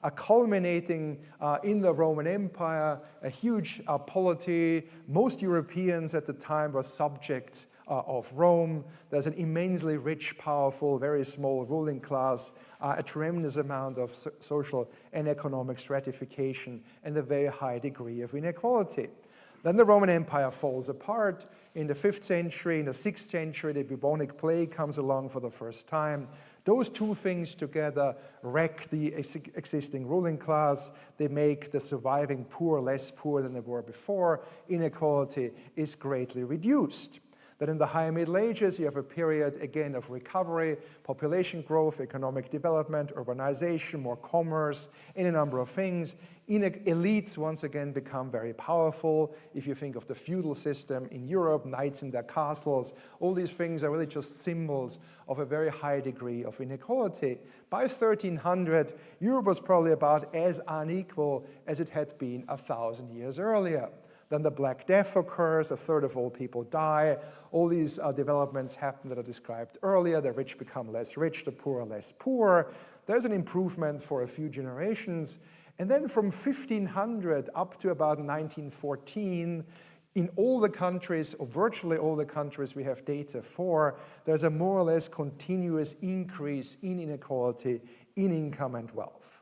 culminating in the Roman Empire, a huge polity. Most Europeans at the time were subjects of Rome. There's an immensely rich, powerful, very small ruling class, a tremendous amount of social and economic stratification, and a very high degree of inequality. Then the Roman Empire falls apart. In the 5th century, in the 6th century, the bubonic plague comes along for the first time. Those two things together wreck the existing ruling class. They make the surviving poor less poor than they were before. Inequality is greatly reduced. Then in the High Middle Ages, you have a period, again, of recovery, population growth, economic development, urbanization, more commerce, and a number of things. Elites once again become very powerful. If you think of the feudal system in Europe, knights in their castles, all these things are really just symbols of a very high degree of inequality. By 1300, Europe was probably about as unequal as it had been 1,000 years earlier. Then the Black Death occurs, a third of all people die. All these developments happen that I described earlier. The rich become less rich, the poor are less poor. There's an improvement for a few generations. And then from 1500 up to about 1914, in all the countries, or virtually all the countries we have data for, there's a more or less continuous increase in inequality in income and wealth.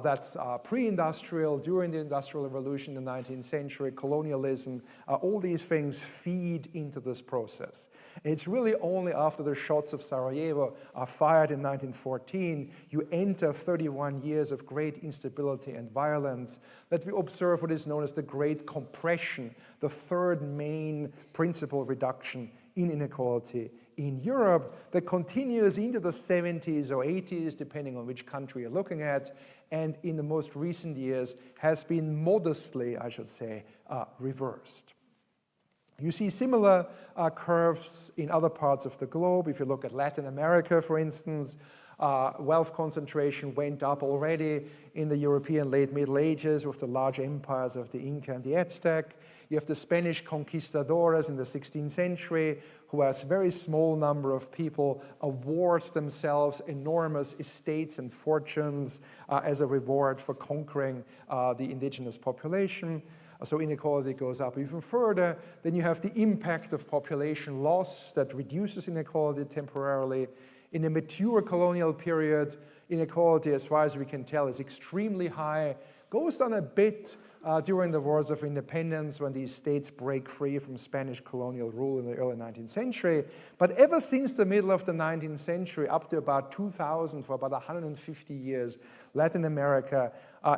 That's pre-industrial, during the Industrial Revolution in the 19th century, colonialism, all these things feed into this process. And it's really only after the shots of Sarajevo are fired in 1914, you enter 31 years of great instability and violence, that we observe what is known as the Great Compression, the third main principal reduction in inequality in Europe that continues into the 70s or 80s, depending on which country you're looking at, and in the most recent years has been modestly, I should say, reversed. You see similar curves in other parts of the globe. If you look at Latin America, for instance, wealth concentration went up already in the European late Middle Ages with the large empires of the Inca and the Aztec. You have the Spanish conquistadores in the 16th century, who as a very small number of people award themselves enormous estates and fortunes as a reward for conquering the indigenous population. So inequality goes up even further. Then you have the impact of population loss that reduces inequality temporarily. In the mature colonial period, inequality, as far as we can tell, is extremely high, goes down a bit during the Wars of Independence when these states break free from Spanish colonial rule in the early 19th century. But ever since the middle of the 19th century, up to about 2000, for about 150 years, Latin America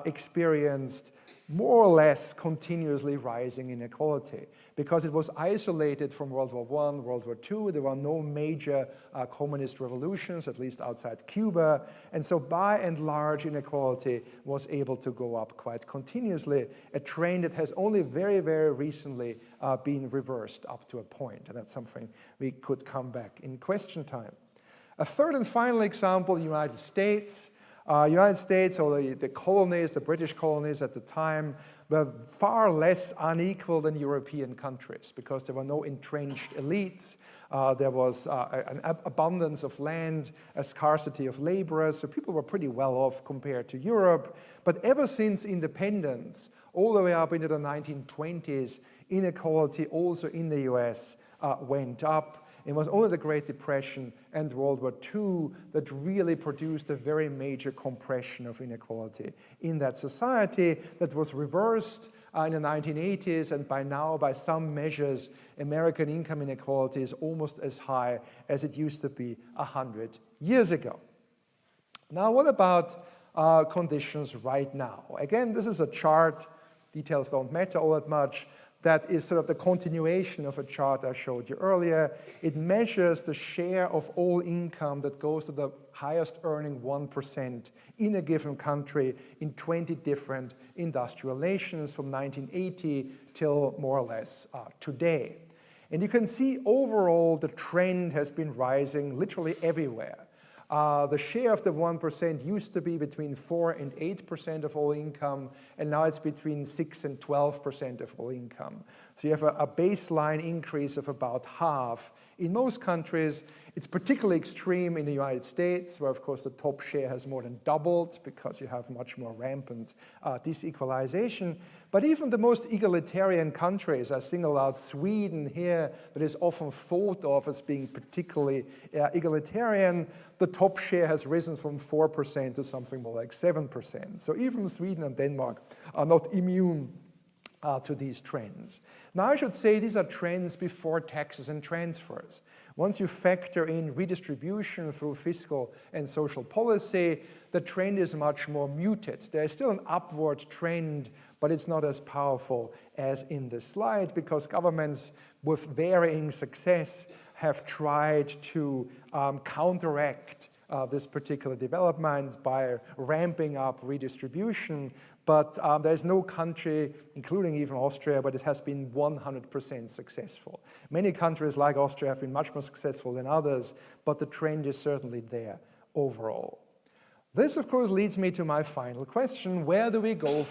experienced more or less continuously rising inequality because it was isolated from World War I, World War II. There were no major communist revolutions, at least outside Cuba. And so by and large, inequality was able to go up quite continuously, a trend that has only very, very recently been reversed up to a point. And that's something we could come back in question time. A third and final example, the United States. United States, or the colonies, the British colonies at the time, were far less unequal than European countries because there were no entrenched elites. There was an abundance of land, a scarcity of laborers, so people were pretty well off compared to Europe. But ever since independence, all the way up into the 1920s, inequality also in the US went up. It was only the Great Depression and World War II that really produced a very major compression of inequality in that society that was reversed in the 1980s, and by now, by some measures, American income inequality is almost as high as it used to be 100 years ago. Now, what about conditions right now? Again, this is a chart, details don't matter all that much, that is sort of the continuation of a chart I showed you earlier. It measures the share of all income that goes to the highest earning 1% in a given country in 20 different industrial nations from 1980 till more or less today. And you can see overall the trend has been rising literally everywhere. The share of the 1% used to be between 4 and 8% of all income, and now it's between 6 and 12% of all income. So you have a baseline increase of about half in most countries. It's particularly extreme in the United States, where of course the top share has more than doubled because you have much more rampant disequalization. But even the most egalitarian countries, I single out Sweden here, that is often thought of as being particularly egalitarian, the top share has risen from 4% to something more like 7%. So even Sweden and Denmark are not immune to these trends. Now I should say these are trends before taxes and transfers. Once you factor in redistribution through fiscal and social policy, the trend is much more muted. There is still an upward trend, but it's not as powerful as in the slide, because governments with varying success have tried to counteract this particular development by ramping up redistribution. But there's no country, including even Austria, but it has been 100% successful. Many countries like Austria have been much more successful than others, but the trend is certainly there overall. This, of course, leads me to my final question: where do we go